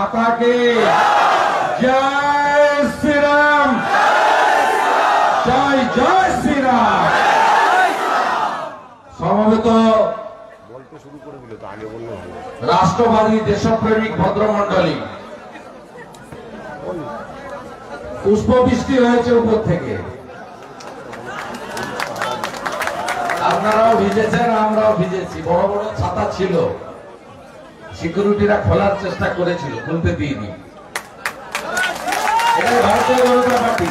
माता की जय श्री राम, जय जय श्री राम। समवेत राष्ट्रवादी देशप्रेमिक भद्रमंडলী, पुष्पबृष्टि হয়েছে উপর থেকে। আপনারাও ভিজেছেন, আমরাও ভিজেছি। বড় বড় ছাতা ছিল, সিকিউরিটিরা খোলার চেষ্টা করেছিল, খুলতে দিইনি। এখানে ভারতীয় জনতা পার্টি,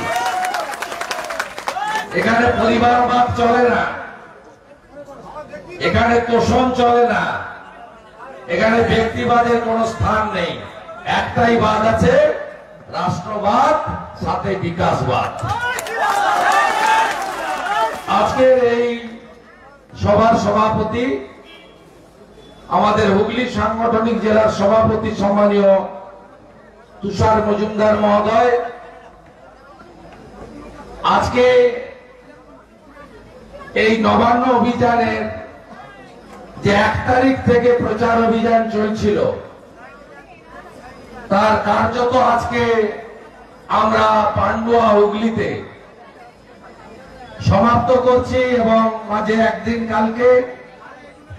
এখানে পরিবারবাদ চলে না, এখানে তোষণ চলে না, এখানে ব্যক্তিবাদের কোন স্থান নেই। একটাই বাদ আছে, রাষ্ট্রবাদ সাথে বিকাশবাদ। আজকের এই সভার সভাপতি আমাদের হুগলি সাংগঠনিক জেলার সভাপতি সম্মানীয় তুষার মজুমদার মহোদয়, আজকে এই নবান্ন অভিযানের যে 1 তারিখ থেকে প্রচার অভিযান চলছিল, তার কার্যত আজকে আমরা পান্ডুয়া হুগলিতে সমাপ্ত করছি এবং মাঝে একদিন কালকে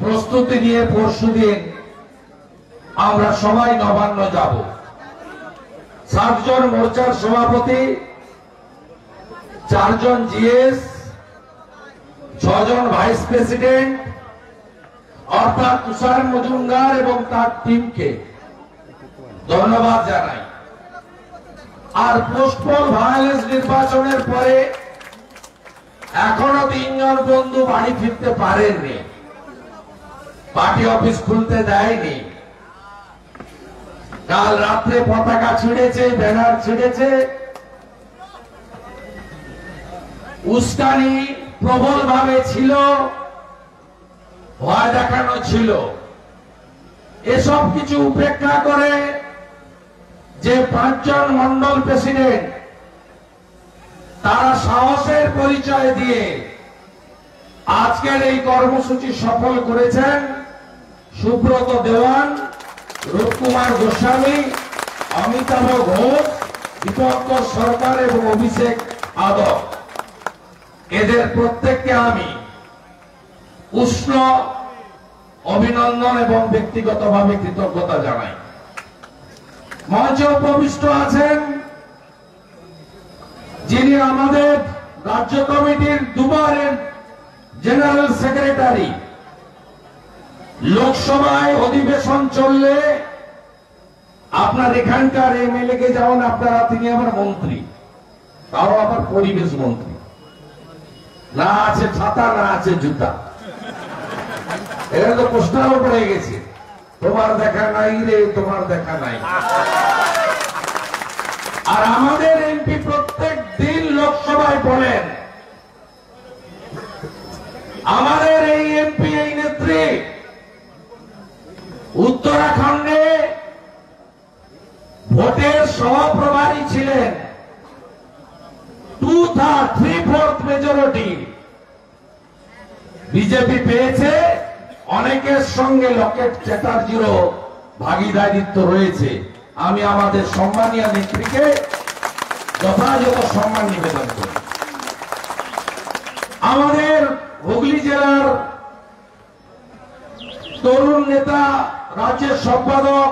প্রস্তুতি নিয়ে পরশুদিন আমরা সবাই নবান্ন যাব। 7 জন মোর্চার সভাপতি, 4 জন জিএস, 6 জন ভাইস প্রেসিডেন্ট অর্থাৎ তুষার মজুমদার এবং তার টিমকে ধন্যবাদ জানাই। আর পোস্টপোল ভায়োলেন্স নির্বাচনের পরে এখনো 3 জন বন্ধু বাড়ি ফিরতে পারেননি, পার্টি অফিস খুলতে দেয়নি। কাল রাত্রে পতাকা ছিঁড়েছে, ব্যানার ছিঁড়েছে, উস্কানি প্রবল ভাবে ছিল, ভয় দেখানো ছিল। এসব কিছু উপেক্ষা করে যে 5 জন মন্ডল প্রেসিডেন্ট তারা সাহসের পরিচয় দিয়ে আজকের এই কর্মসূচি সফল করেছেন। সুব্রত দেওয়ান, রূপকুমার গোস্বামী, অমিতাভ ঘোষ, দীপঙ্কর সরকার এবং অভিষেক আদক, এদের প্রত্যেককে আমি উষ্ণ অভিনন্দন এবং ব্যক্তিগতভাবে কৃতজ্ঞতা জানাই। মঞ্চে উপবিষ্ট আছেন যিনি আমাদের রাজ্য কমিটির দুবারের জেনারেল সেক্রেটারি। লোকসভায় অধিবেশন চললে আপনার এখানকার এমএলএ কে যেমন আপনারা, তিনি আবার মন্ত্রী, তাও আবার পরিবেশ মন্ত্রী, না আছে ছাতা না আছে জুতা। এখানে তো পোস্টারও পড়ে গেছে, তোমার দেখা নাই রে, তোমার দেখা নাই। আর আমাদের এমপি প্রত্যেক দিন লোকসভায় বলেন, আমাদের এই এমপি, এই নেত্রী উত্তরাখণ্ডে ভোটের সহপ্রভারী ছিলেন। 3/4 মেজরিটি বিজেপি পেয়েছে। অনেকের সঙ্গে লকেট চ্যাটার্জিরও ভাগিদারিত্ব রয়েছে। আমি আমাদের সম্মানীয় নেত্রীকে যথাযথ সম্মান নিবেদন করি। আমাদের হুগলি জেলার তরুণ নেতা, রাজ্যের সম্পাদক,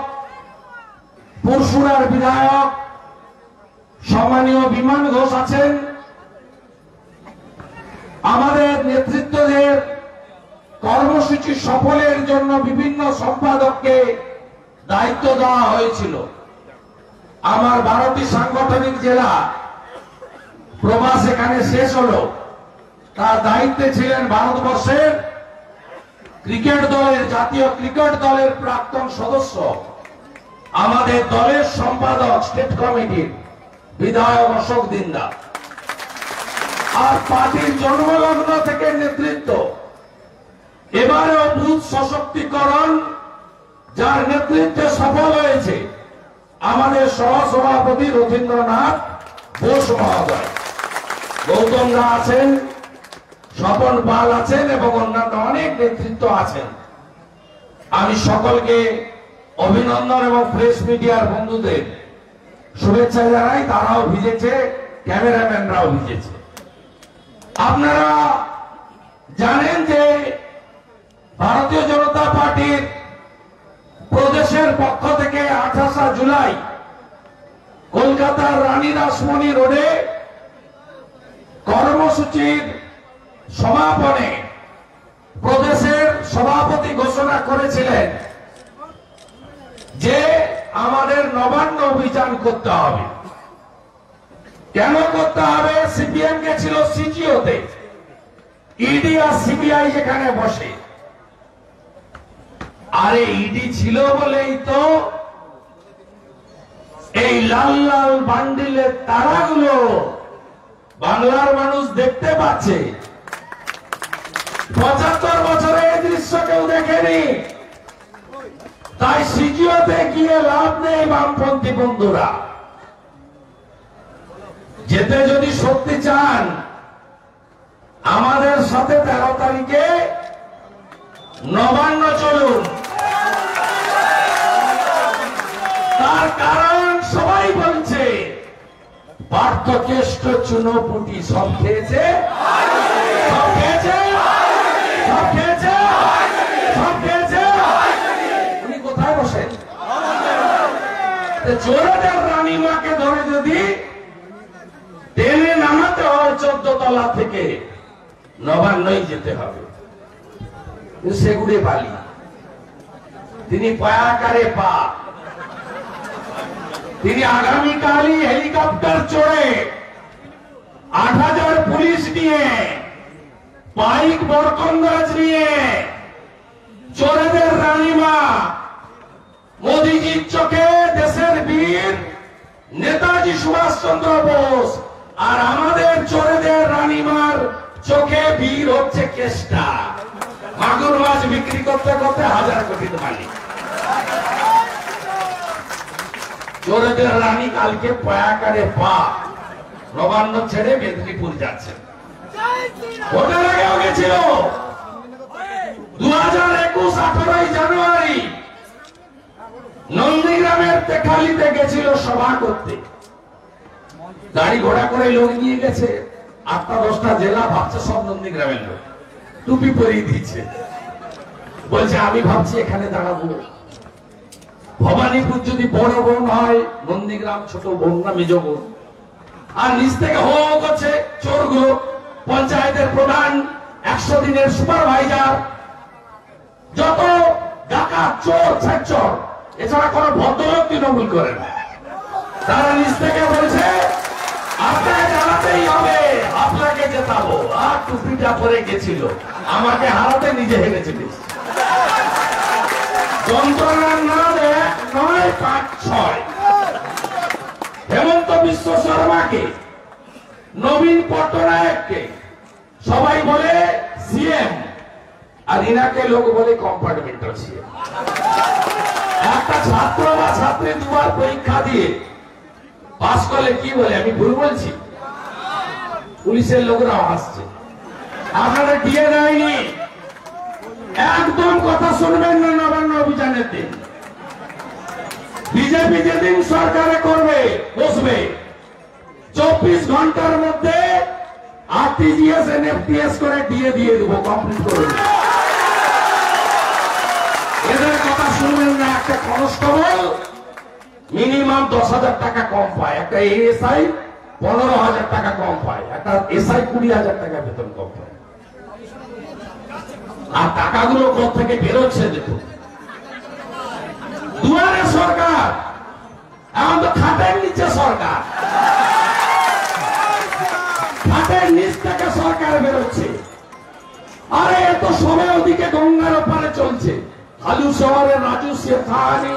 পরশুরার বিধায়ক সম্মানীয় বিমান ঘোষ আছেন। আমাদের নেতৃত্বদের কর্মসূচি সফলের জন্য বিভিন্ন সম্পাদককে দায়িত্ব দেওয়া হয়েছিল। আমার 12টি সাংগঠনিক জেলা প্রবাস এখানে শেষ হলো, তার দায়িত্বে ছিলেন ভারতবর্ষের ক্রিকেট দলের, জাতীয় ক্রিকেট দলের প্রাক্তন সদস্য, আমাদের দলের সম্পাদক, স্টেট কমিটির বিধায়ক অশোক দিন্দা। আর পার্টির জন্মলগ্ন থেকে নেতৃত্ব, এবারেও বুথ সশক্তিকরণ, যার নেতৃত্বে সফল হয়েছে আমাদের সহসভাপতি রথীন্দ্রনাথ বোস মহোদয়। গৌতমরা আছেন, স্বপন পাল আছেন এবং অন্যান্য অনেক নেতৃত্ব আছেন। আমি সকলকে অভিনন্দন এবং প্রেস মিডিয়ার বন্ধুদের শুভেচ্ছা জানাই। তারাও ভিজেছে, ক্যামেরাম্যানরাও ভিজেছে। আপনারা জানেন যে ভারতীয় জনতা পার্টির প্রদেশের পক্ষ থেকে 28 জুলাই কলকাতার রানী রাসমণি রোডে কর্মসূচির সমাপনে প্রদেশের সভাপতি ঘোষণা করেছিলেন যে আমাদের নবান্ন অভিযান করতে হবে। কেন করতে হবে? সিপিএম গেছিল সিজিওতে, ইডি আর সিবিআই যেখানে বসে, আরে ইডি ছিল বলেই তো এই লাল লাল বান্ডিলের তারাগুলো বাংলার মানুষ দেখতে পাচ্ছে। 75 বছরে এই দৃশ্য কেউ দেখেনি। তাই সিজিওতে গিয়ে লাভ নেই বামপন্থী বন্ধুরা। যেতে যদি সত্যি চান আমাদের সাথে 13 তারিখে নবান্ন চলুন। তার কারণ সবাই বলছে পার্থকেষ্ট চুনোপুটি সব খেয়েছে, সব খেয়েছে, সব খেয়েছে, সব খেয়েছে। উনি কোথায় বসেন? চোরেদের রানীমাকে ধরে যদি টেনে নামাতে হয় 14 তলা থেকে, নবান্নই যেতে হবে। সেগুড়ে বালি, তিনি পায়াকারে পা। তিনি আগামীকালই হেলিকপ্টার চড়ে 8000 পুলিশ নিয়ে, পাইক বরকন্দাজ নিয়ে চোরেদের রানীমা মোদিজির চোখে দেশের বীর নেতাজি সুভাষচন্দ্র বোস, আর আমাদের চোরেদের রানীমার চোখে বীর হচ্ছে কেষ্টা। মাগুর মাছ বিক্রি করতে করতে 1000 কোটির মালিক। চোরেদের রানী কালকে পয়াকারে পা নবান্ন ছেড়ে মেদিনীপুর যাচ্ছে। ভোটের আগেও গেছিল 2021 18 জানুয়ারি নন্দীগ্রামের তেখালিতে গেছিল সভা করতে। গাড়ি ঘোড়া করে লোক নিয়ে গেছে, 8টা-10টা জেলা, ভাবছে সব নন্দীগ্রামের লোক, টুপি পরিয়ে দিচ্ছে। বলছে আমি ভাবছি এখানে দাঁড়াবো। ভবানীপুর যদি বড় বোন হয়, নন্দীগ্রাম ছোট বোন না মেজ বোন। আর নিচ থেকে হো করছে চোরগুলো, পঞ্চায়েতের প্রধান, 100 দিনের সুপারভাইজার, যত ডাকাত, চোর, ছাড়চোর, এছাড়া কোন ভদ্রলোক তৃণমূল করে না। তারা নিচ থেকে বলছে আপনাকে জানাতেই হবে, আপনাকে জেতাবো। আর টুপিটা পরে গেছিল, আমাকে হারাতে নিজে হেরেছিল। যন্ত্রণার নাম 1, 9, 5, 6। হেমন্ত বিশ্ব শর্মাকে, নবীন পট্টনায়ককে সবাই বলে সিএম, আর ইনাকে লোক বলে কম্পার্টমেন্টাল সিএম। একটা ছাত্র বা ছাত্রী 2বার পরীক্ষা দিয়ে পাস করলে কি বলে? আমি ভুল বলছি? পুলিশের লোকরাও আসছে। আপনারা দিয়ে দেয়নি, একদম কথা শুনবেন না। নবান্ন অভিযানের দিন বিজেপি যেদিন সরকারে করবে বসবে, 24 ঘন্টার মধ্যে আরটিজিএস এনএফটিএস করে দিয়ে দেবো, কমপ্লিট করে দেবো। এদের কথা শুনবেন না। একটা কনস্টেবল মিনিমাম 10,000 টাকা কম পায়, একটা এএসআই 15,000 টাকা কম পায়, একটা এসআই 20,000 টাকা বেতন কম পায়। আর টাকাগুলো কোথেকে বেরোচ্ছে দেখুন। দুয়ারে সরকার, এখন তো খাটের নিচে সরকার, খাটের নিচ থেকে সরকার বেরোচ্ছে। আরে এত সময় ওদিকে গঙ্গার ওপারে চলছে, হালু শহরের রাজু শেখানি,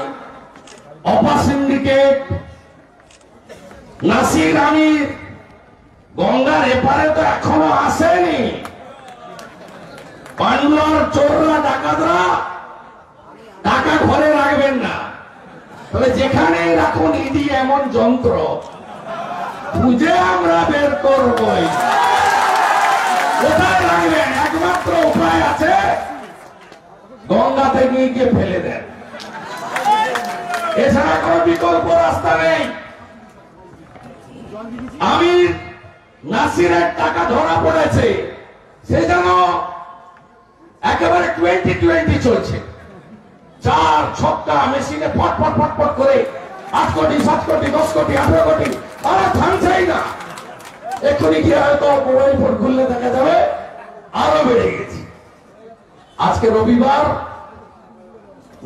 অপা সিন্ডিকেট, নাসির আমির, গঙ্গার এপারে তো এখনো আসেনি। পান্ডুয়ার চোররা, ডাকাতরা টাকা ঘরে রাখবেন না, তবে যেখানে রাখুন ইডি এমন যন্ত্র, খুঁজে আমরা বের করবই। কোথায় রাখবেন? একমাত্র উপায় আছে, গঙ্গাতে নিয়ে গিয়ে ফেলে দেন। এছাড়া কোনো বিকল্প রাস্তা নেই। আমি নাসিরের টাকা ধরা পড়েছে, সে যেন একেবারে 2020 চলছে। 4 ছক্কা মেশিনে পটপট পটপট করে 8 কোটি 7 কোটি 10 কোটি 18 কোটি আর থামছেই না। এক্ষুনি গিয়ে হয়তো মোবাইল ফোন খুললে দেখা যাবে আরো বেড়ে গেছে। আজকে রবিবার,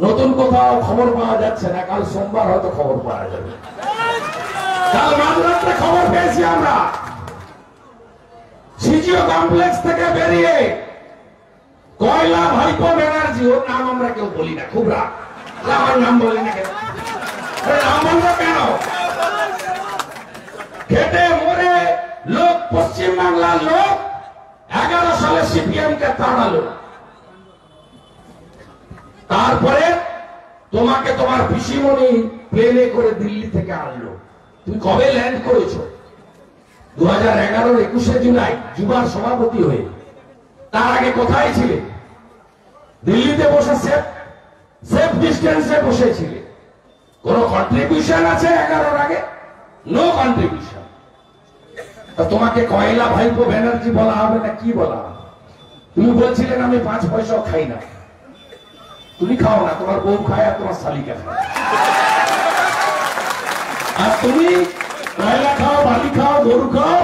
নতুন কোথাও খবর পাওয়া যাচ্ছে না, কাল সোমবার হয়তো খবর পাওয়া যাবে। কাল মাঝরাত্রে খবর পেয়েছি আমরা, সিজিও কমপ্লেক্স থেকে বেরিয়ে কয়লা ভাইপো ব্যানার্জি, ওর নাম আমরা কেউ বলি না, খুব রাগ, আমার নাম বলি না কেন, নাম বলবো কেন? খেটে মরে লোক, পশ্চিম বাংলার লোক 11 সালে সিপিএম কে তাড়ালো। তারপরে তোমাকে তোমার পিসিমণি প্লেনে করে দিল্লি থেকে আনলো। তুমি কবে ল্যান্ড করেছো? 2011 21শে জুলাই যুবার সভাপতি হয়ে। তার আগে কোথায় ছিলে? দিল্লিতে বসে সেফ ডিস্টেন্সে বসেছিলে। কোন কন্ট্রিবিউশন আছে 11 আগে? No contribution. তোমাকে কয়লা ভাইপো ব্যানার্জি বলা হবে না কি বলা হবে? তুমি বলছিলেন আমি 5 পয়সাও খাই না। তুমি খাও না, তোমার বউ খায় আর তোমার শালিকা খায়। আর তুমি কয়লা খাও, বালি খাও, গরু খাও,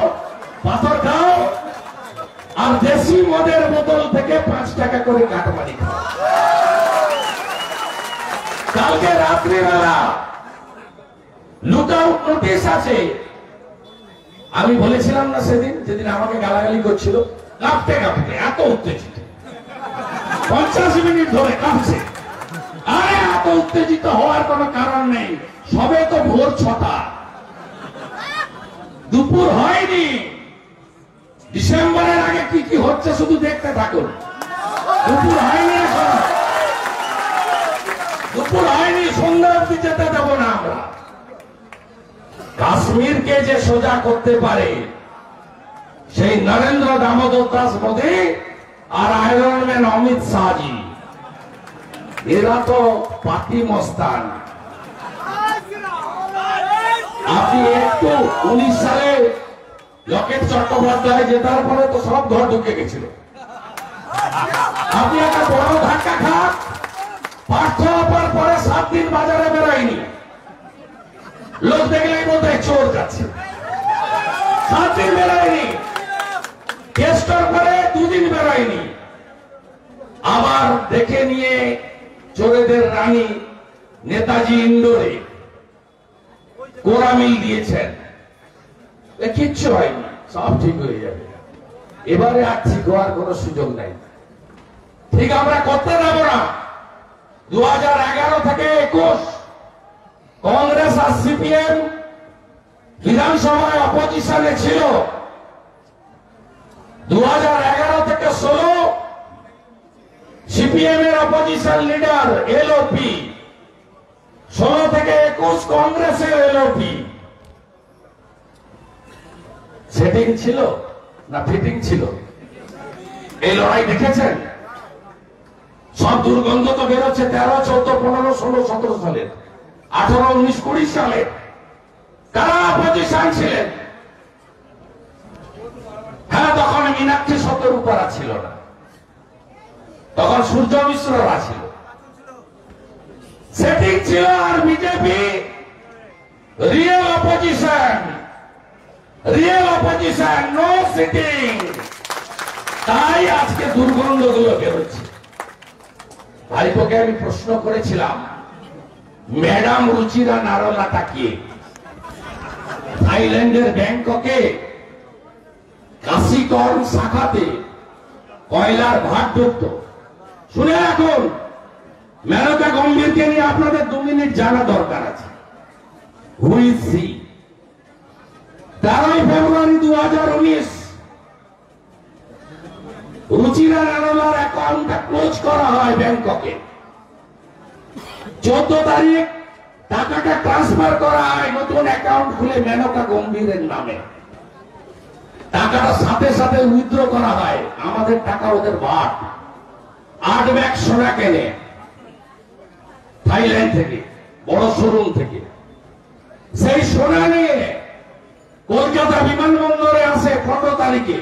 পাথর খাও, আর দেশি মদের বোতল থেকে 5 টাকা করে কাটমানি খাও। কালকে রাত্রিবেলা লুক আউট নোটিশ আছে। আমি বলেছিলাম না সেদিন, যেদিন আমাকে গালাগালি করছিল, কাঁপতে কাঁপতে, এত উত্তেজিত, 50 মিনিট ধরে কাঁপছে। আরে এত উত্তেজিত হওয়ার কোন কারণ নেই, সবে তো ভোর 6টা, দুপুর হয়নি। ডিসেম্বরের আগে কি কি হচ্ছে শুধু দেখতে থাকুন। দুপুর হয়নি, এখন দুপুর হয়নি, সন্ধ্যা অব্দি যেতে দেবো না আমরা। কাশ্মীরকে যে সোজা করতে পারে সেই নরেন্দ্র দামোদর দাস মোদী আর আয়রন ম্যান অমিত শাহজি, এরা তো পার্টি মস্তান। আপনি একটু 19 সালে লকেট চট্টোপাধ্যায় জেতার পরে তো সব ঘর ঢুকে গেছিল। আপনি একটা বড় ধাক্কা খান, পার্থ হওয়ার পরে 7 দিন বাজারে বেরোয়নি, লোক দেখলেই বলতে চোর যাচ্ছে। 7 দিন বেরোয়নি, কেস্টর পরে 2 দিন বেরোয়নি। আবার দেখে নিয়ে চোরেদের রানী নেতাজি ইন্ডোরে কোরামিল দিয়েছেন, কিচ্ছু হয়নি, সব ঠিক হয়ে যাবে। এবারে আর ঠিক হওয়ার কোন সুযোগ নাই। ঠিক আমরা করতে দেব না। 2011 থেকে 21 কংগ্রেস আর সিপিএম বিধানসভায় অপোজিশনে ছিল। 2011 থেকে 16 সিপিএম এর অপোজিশন লিডার এলওপি, 16 থেকে 21 কংগ্রেসের এলওপি। সেটিং ছিল না ফিটিং ছিল? এই লড়াই দেখেছেন? সব দুর্গন্ধ তো বেরোচ্ছে 13, 14, 15, 16, 17 সালের, 18, 19, 20 সালে কারা অপোজিশন ছিলেন? হ্যাঁ, তখন মীনাক্ষী সতরূপারা ছিল না, তখন সূর্য মিশ্ররা ছিল। সেটিং ছিল। আর BJP real opposition, no sitting. তাই আজকে দুর্গন্ধগুলো বেরোচ্ছে। ভাইপোকে আমি প্রশ্ন করেছিলাম, ম্যাডাম রুচিরা নারলাটা কে? থাইল্যান্ডের ব্যাংককে কাশিকর্ম শাখাতে কয়লার ভাট ঢুকত। শুনে রাখুন, মেনকা গম্ভীরকে নিয়ে আপনাদের 2 মিনিট জানা দরকার আছে। হুই সি 13 ফেব্রুয়ারি 2019 রুচিরা নারলার অ্যাকাউন্টটা ক্লোজ করা হয় ব্যাংককে। 14 তারিখ টাকাটা ট্রান্সফার করা হয় নতুন অ্যাকাউন্ট খুলে মেনকা গম্ভীরের নামে। টাকাটা সাথে সাথে উইথড্র করা হয়। আমাদের টাকা ওদের ভাট। 8 ব্যাগ সোনা কেনে থাইল্যান্ড থেকে, বড় শোরুম থেকে। সেই সোনা নিয়ে কলকাতা বিমানবন্দরে আসে 15 তারিখে।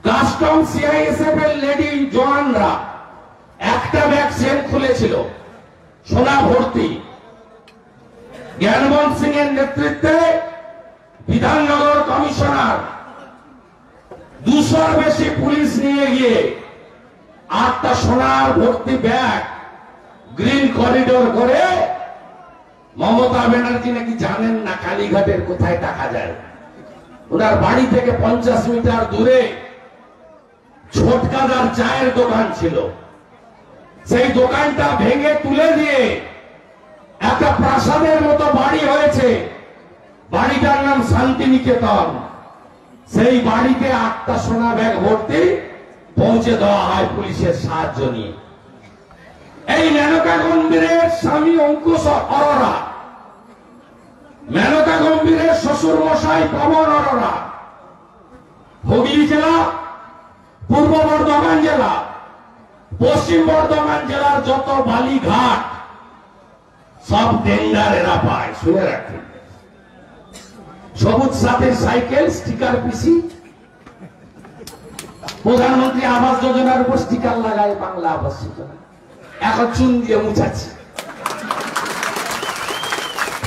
কাস্টম সিআইএসএফ এর লেডি জওয়ানরা একটা ব্যাগ চেন খুলেছিল, সোনা ভর্তি। জ্ঞানবন্ত সিং এর নেতৃত্বে বিধাননগর কমিশনার 200-র বেশি পুলিশ নিয়ে গিয়ে 8টা সোনার ভর্তি ব্যাগ গ্রিন করিডোর করে, মমতা ব্যানার্জি নাকি জানেন না কালীঘাটের কোথায় টাকা যায়। ওনার বাড়ি থেকে 50 মিটার দূরে ছোটকাদার চায়ের দোকান ছিল, সেই দোকানটা ভেঙে তুলে দিয়ে একটা প্রাসাদের মতো বাড়ি হয়েছে। বাড়িটার নাম শান্তিনিকেতন। সেই বাড়িতে 8টা সোনা ব্যাগ ভর্তি পৌঁছে দেওয়া হয় পুলিশের সাহায্য নিয়ে। এই মেনকা গম্ভীরের স্বামী অঙ্কুশ অরোরা, মেনকা গম্ভীরের শ্বশুর মশাই পবন অরোরা, হুগলি জেলা, পূর্ব বর্ধমান জেলা, পশ্চিম বর্ধমান জেলার যত বালিঘাট সব টেন্ডার এরা পায়। শুনে রাখেন, সবুজ সাথীর সাইকেল স্টিকার পিসি, প্রধানমন্ত্রী আবাস যোজনার উপর স্টিকার লাগায় বাংলা আবাস যোজনা, এখন চুন দিয়ে মুছাচ্ছে।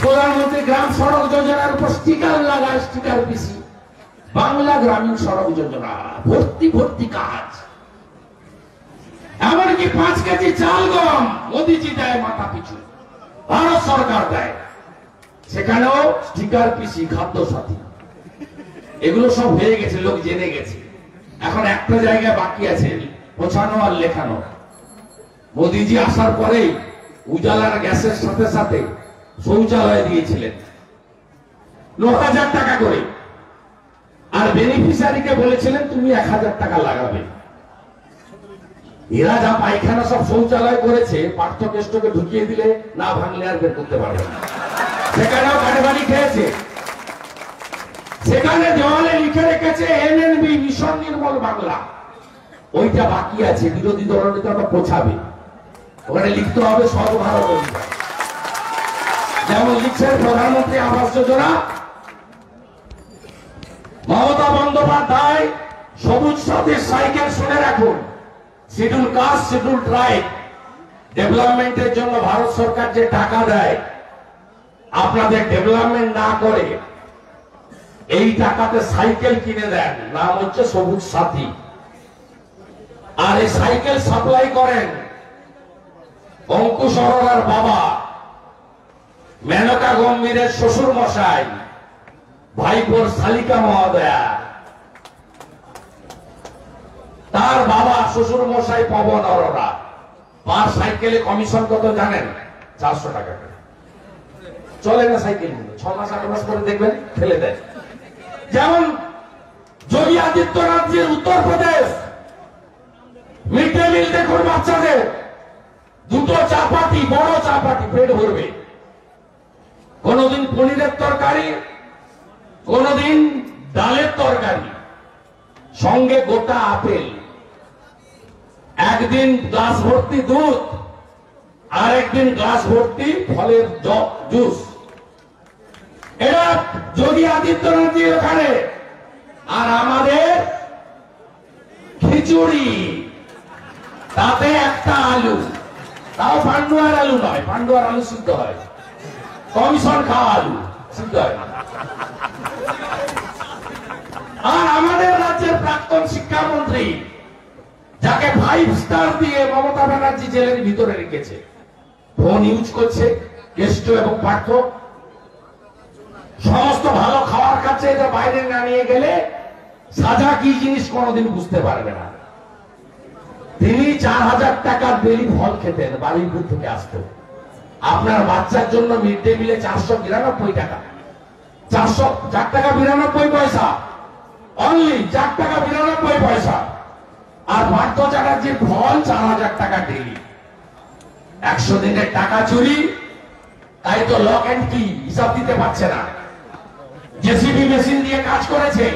প্রধানমন্ত্রী গ্রাম সড়ক যোজনার উপর স্টিকার লাগায় স্টিকার পিসি, বাংলা গ্রামীণ সড়ক যোজনা ভর্তি ভর্তি কাজ। এমনকি 5 কেজি চাল গম মোদিজি দেয় মাথা পিছু, ভারত সরকার দেয়, সেখানেও স্টিকার পিসি, খাদ্য সাথী। এগুলো সব হয়ে গেছে, লোক জেনে গেছে। এখন একটা জায়গায় বাকি আছে, পৌঁছানো আর লেখানো। মোদিজি আসার পরেই উজালার গ্যাসের সাথে সাথে শৌচালয় দিয়েছিলেন 9,000 টাকা করে, আর বেনিফিশিয়ারিকে বলেছিলেন তুমি 1,000 টাকা লাগাবে। এরা যা পায়খানা সব শৌচালয় করেছে, পার্থকেষ্টকে ঢুকিয়ে দিলে না ভাঙলে আর বের করতে পারবে না। সেখানেও কাটবাড়ি খেয়েছে। সেখানে দেওয়ালে লিখে রেখেছে এনএনবি, মিশন নির্মল বাংলা। ওইটা বাকি আছে, বিরোধী দলনেতারা পৌঁছাবে। ওখানে লিখতে হবে সর্বভারত অভিযান। যেমন লিখছেন প্রধানমন্ত্রী আবাস যোজনা, মমতা বন্দ্যোপাধ্যায় সবুজ সাথীর সাইকেল। শুনে রাখুন, শিডিউল কাস্ট, শিডিউল ট্রাইব ডেভেলপমেন্টের জন্য ভারত সরকার যে টাকা দেয়, আপনাদের ডেভেলপমেন্ট না করে এই টাকাতে সাইকেল কিনে দেন, নাম হচ্ছে সবুজ সাথী। আর এই সাইকেল সাপ্লাই করেন অঙ্কুশ অরোরার বাবা, মেনকা গম্ভীরের শ্বশুর মশাই, ভাইপোর শালিকা মহোদয়া, তার বাবা শ্বশুর মশাই পবন অরোরা। পার সাইকেলে কমিশন কত জানেন? 400 টাকা করে। চলে না সাইকেল, 6 মাস 8 মাস করে দেখবেন ফেলে দেয়। যেমন যোগী আদিত্যনাথজির উত্তরপ্রদেশ, মিড ডে মিল দেখুন, বাচ্চাদের 2টো চাপাটি, বড় চাপাটি পেট ভরবে। কোনদিন পনিরের তরকারি, কোনদিন ডালের তরকারি, সঙ্গে গোটা আপেল। একদিন গ্লাস ভর্তি দুধ, আর একদিন গ্লাস ভর্তি ফলের জুস। এরা যোগী আদিত্যনাথজি ওখানে। আর আমাদের খিচুড়ি, তাতে একটা আলু, তাও পান্ডুয়ার আলু নয়, পান্ডুয়ার আলু সিদ্ধ হয়, কমিশন খাওয়া আলু সিদ্ধ হয় না। আর আমাদের রাজ্যের প্রাক্তন শিক্ষামন্ত্রী, যাকে 5 স্টার দিয়ে মমতা ব্যানার্জি জেলের ভিতরে রেখেছে, ফোন ইউজ করছে, কেষ্ট এবং পার্থ সমস্ত ভালো খাওয়ার কাছে এটা বাইরে না নিয়ে গেলে সাজা কি জিনিস কোনোদিন বুঝতে পারবে না। তিনি 4,000 টাকার ডেলি ফল খেতেন, বারুইপুর থেকে আসতো। আপনার বাচ্চার জন্য মিড ডে মিলে 492 টাকা, 4 টাকা 92 পয়সা, অনলি 4 টাকা 92 পয়সা। আর পার্থ চ্যাটার্জির ফল 4,000 টাকা ডেলি। 100 দিনের টাকা চুরি, তাই তো লক এন্ড কি হিসাব দিতে পারছে না। জেসিবি মেশিন দিয়ে কাজ করেছে।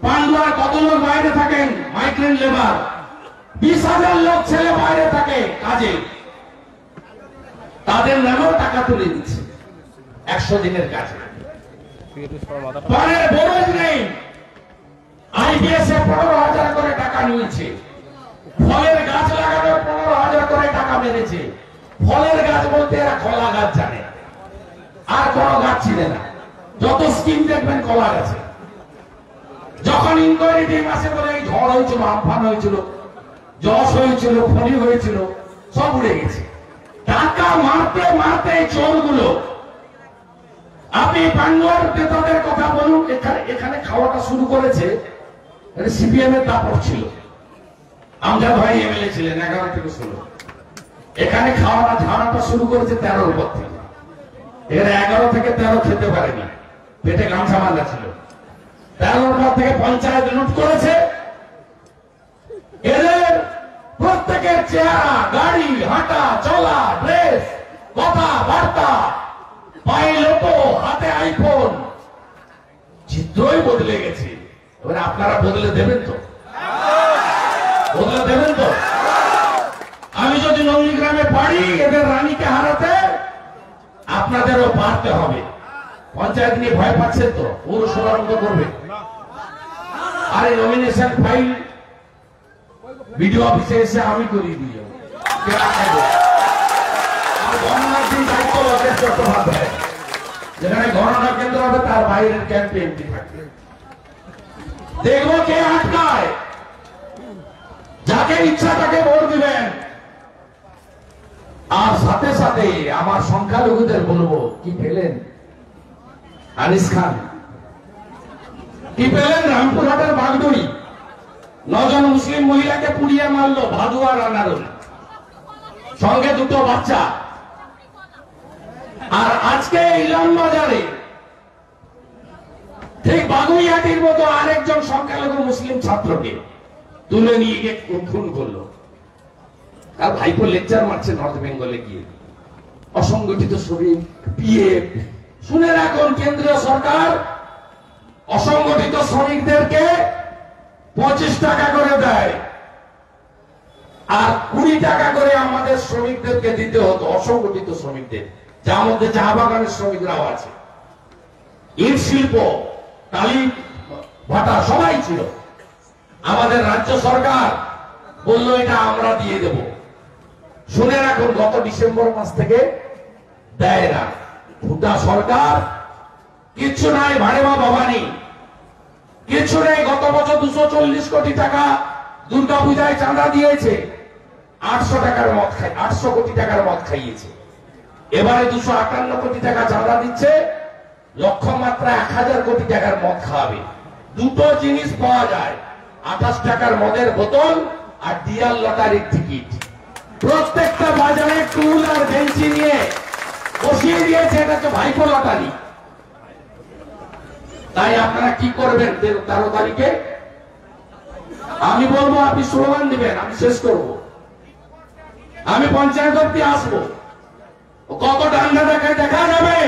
পান্ডুয়ার কত লোক বাইরে থাকেন, মাইগ্রেন্ট লেবার, 20,000 লোক ছেলে বাইরে থাকে কাজে। তাদের নামেও টাকা তুলে দিচ্ছে 100 দিনের কাজে। পানের বরজ নেই, আইপিএস এ 15,000 করে টাকা নিয়েছে। ফলের গাছ লাগানোর 15,000 করে টাকা মেরেছে। ফলের গাছ বলতে এরা কলা গাছ জানে, আর কোন গাছ চিনে না। যত স্কিম দেখবেন কলা গাছে। যখন ইনকোয়ারি টিম আসে বলে এই ঝড় হয়েছিল, আমফান হয়েছিল, যশ হয়েছিল, ফনি হয়েছিল, সব উড়ে গেছে। টাকা মারতে মারতে চোরগুলো, আপনি বাংলার নেতাদের কথা বলুন। এখানে খাওয়াটা শুরু করেছে সিপিএম এর দাপট ছিল। আমজাদ ভাই এমএলএ ছিলেন 11 থেকে 16। এখানে খাওয়াটা ঝাড়াটা শুরু করেছে 13 পর থেকে। এখানে 11 থেকে 13 খেতে পারেনি, পেটে গামছা বাঁধা ছিল। 13 পর থেকে পঞ্চায়েত লুট করেছে। এদের প্রত্যেকের চেহারা, গাড়ি, হাঁটা চলা, ড্রেস, কথা বার্তা, পায়ে লোটো, হাতে আইফোন, চিত্রই বদলে গেছে। এবারে আপনারা বদলে দেবেন তো? বদলে দেবেন তো? আমি যদি নন্দীগ্রামে পারি এদের রানীকে হারাতে, আপনাদেরও পারতে হবে। পঞ্চায়েত নিয়ে ভয় পাচ্ছেন তো? পৌরসভার মতো করবে। আরে নমিনেশন ফাইল বিডিও অফিসে এসে আমি করিয়ে দিয়ে যাবো। আর গণনার দিন দায়িত্ব লোকের চট্টোপাধ্যায়, যেখানে গণনা কেন্দ্র হবে তার বাইরের ক্যাম্পে এমপি থাকবে। দেখবো কে আটকায়, যাকে ইচ্ছা তাকে ভোট দিবেন। আর সাথে সাথে আমার সংখ্যালঘুদের বলবো, কি পেলেন আনিস খান, কি পেলেন রামপুরহাটের বাগদুই, 9 জন মুসলিম মহিলাকে পুড়িয়ে মারলো ভাদুয়া রানারুল, সঙ্গে 2 বাচ্চা। আর আজকে ইলামবাজারে ঠিক বাগুইহাটির মতো আরেকজন সংখ্যালঘু মুসলিম ছাত্রকে তুলে নিয়ে গিয়ে খুন করলো। আর ভাইপো লেকচার মারছে নর্থ বেঙ্গলে গিয়ে। অসংগঠিত শ্রমিক, পিএফ, শুনে রাখুন, কেন্দ্রীয় সরকার অসংগঠিত শ্রমিকদেরকে 25 টাকা করে দেয়, আর 20 টাকা করে আমাদের শ্রমিকদেরকে দিতে হতো, অসংগঠিত শ্রমিকদের, যার মধ্যে চা বাগানের শ্রমিকরাও আছে, ইট শিল্প, টালি ভাটা সবাই ছিল। আমাদের রাজ্য সরকার বলল এটা আমরা দিয়ে দেব। শুনে রাখুন, গত ডিসেম্বর মাস থেকে দেয় না। ভুটা সরকার কিচ্ছু নাই, ভাড়েমা ভবানী কিছু নেই। গত বছর 240 কোটি টাকা দুর্গা পূজায় চাঁদা দিয়েছে, 800 টাকার মদ খাই, 800 কোটি টাকার মদ খাইয়েছে। এবারে 258 কোটি টাকা চাঁদা দিচ্ছে, লক্ষ্যমাত্রা 1000 কোটি টাকার মদ খাওয়াবে। দুটো জিনিস পাওয়া যায়, 28 টাকার মদের বোতল আর ডিয়ার লটারির টিকিট। প্রত্যেকটা বাজারে টুল আর বেঞ্চি নিয়ে বসিয়ে দিয়েছে, এটা তো ভাইপো লটারি। তাই আপনারা কি করবেন 13 তারিখে? আমি বলবো আপনি স্লোগান দিবেন, আমি শেষ করব। আমি পঞ্চায়েত অব্দি আসবো, কত ডান্ডা দেখায় দেখা যাবে।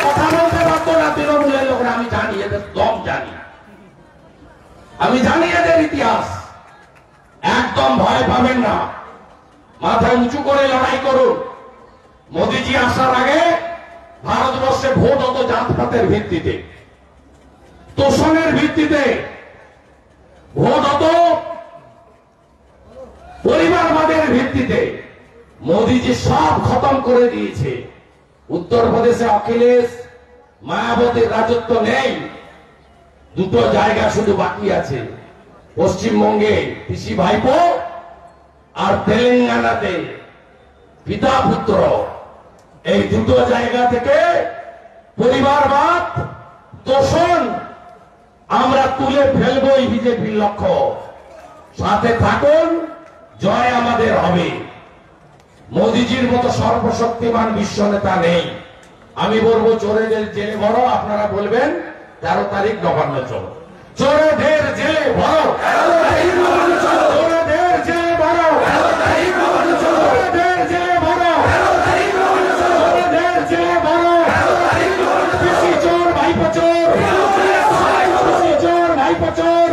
কথা বলতে পারতো না তৃণমূলের লোকরা, আমি জানি এদের দম জানি, আমি জানি এদের ইতিহাস। একদম ভয় পাবেন না, মাথা উঁচু করে লড়াই করুন। মোদীজি আসার আগে ভারতবর্ষে ভোট হতো জাতপাতের ভিত্তিতে, তোষণের ভিত্তিতে ভোট হতো, পরিবারবাদের ভিত্তিতে। মোদীজি সব খতম করে দিয়েছে। উত্তরপ্রদেশে অখিলেশ মায়াবতীর রাজত্ব নেই, 2টো জায়গা শুধু বাকি আছে, পশ্চিমবঙ্গে পিসি ভাইপো আর তেলেঙ্গানাতে পিতা পুত্র। এই 2টো জায়গা থেকে পরিবারবাদ, তোষণ আমরা তুলে ফেলবই বিজেপির লক্ষ্য। সাথে থাকুন, জয় আমাদের হবে। মোদীজির মতো সর্বশক্তিমান বিশ্ব নেতা নেই। আমি বলবো চোরেদের জেলে ভরো, আপনারা বলবেন 13 তারিখ নবান্ন চলো। চোরেদের জেলে ভরো, চোরেদের জেলে ভরো, চোরেদের জেলে ভরো, চোরেদের জেলে ভরো। পিসি চোর, ভাইপো চোর, পিসি চোর, ভাইপো চোর,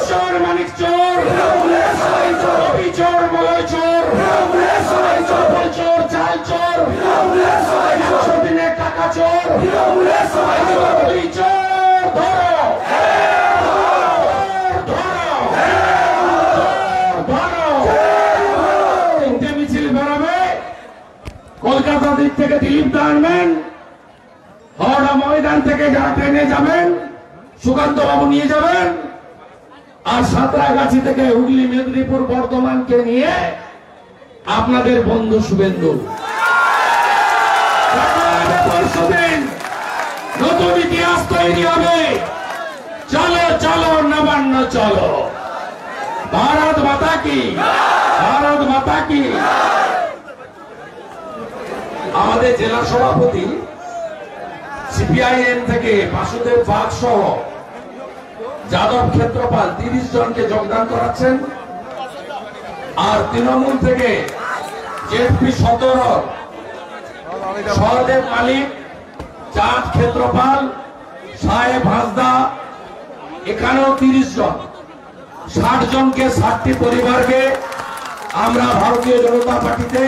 চোর মানিক চোর, চোর চাল চোর, 100 দিনের টাকা চোর, বলি চোর ধরো, তিনটে মিছিল বেরোবে। কলকাতা দিক থেকে দিলীপ দা আনবেন, হাওড়া ময়দান থেকে যারা ট্রেনে যাবেন সুকান্ত বাবু নিয়ে যাবেন, আর সাঁতরাগাছি থেকে হুগলি, মেদিনীপুর, বর্ধমানকে নিয়ে আপনাদের বন্ধু শুভেন্দু পরশুদিন নতুন ইতিহাস তৈরি হবে। চলো চলো নবান্ন চলো, ভারত মাতা কি, ভারত মাতা কি। আমাদের জেলা সভাপতি সিপিআইএম থেকে বাসুদেব বাগ সহ যাদব ক্ষেত্রপাল 30 জনকে যোগদান করাচ্ছেন, আর তৃণমূল থেকে জেপি 17, সহদেব মালিক, চাঁদ ক্ষেত্রপাল, সাহেব হাসদা, এখানেও 30 জন, 60 জনকে 60টি পরিবারকে আমরা ভারতীয় জনতা পার্টিতে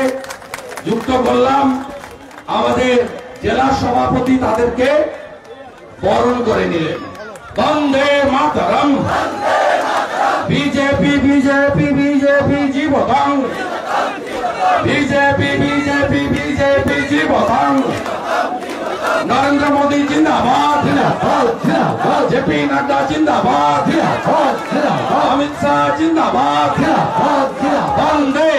যুক্ত করলাম। আমাদের জেলা সভাপতি তাদেরকে বরণ করে নিলেন। বন্দে মাতরম, বিজেপি বিজেপি বিজেপি জীবতং, বিজেপি বিজেপি বিজেপি জীবতং, নরেন্দ্র মোদী জিন্দাবাদ, জেপি নাড্ডা জিন্দাবাদ, অমিত শাহ জিন্দাবাদ, বন্দে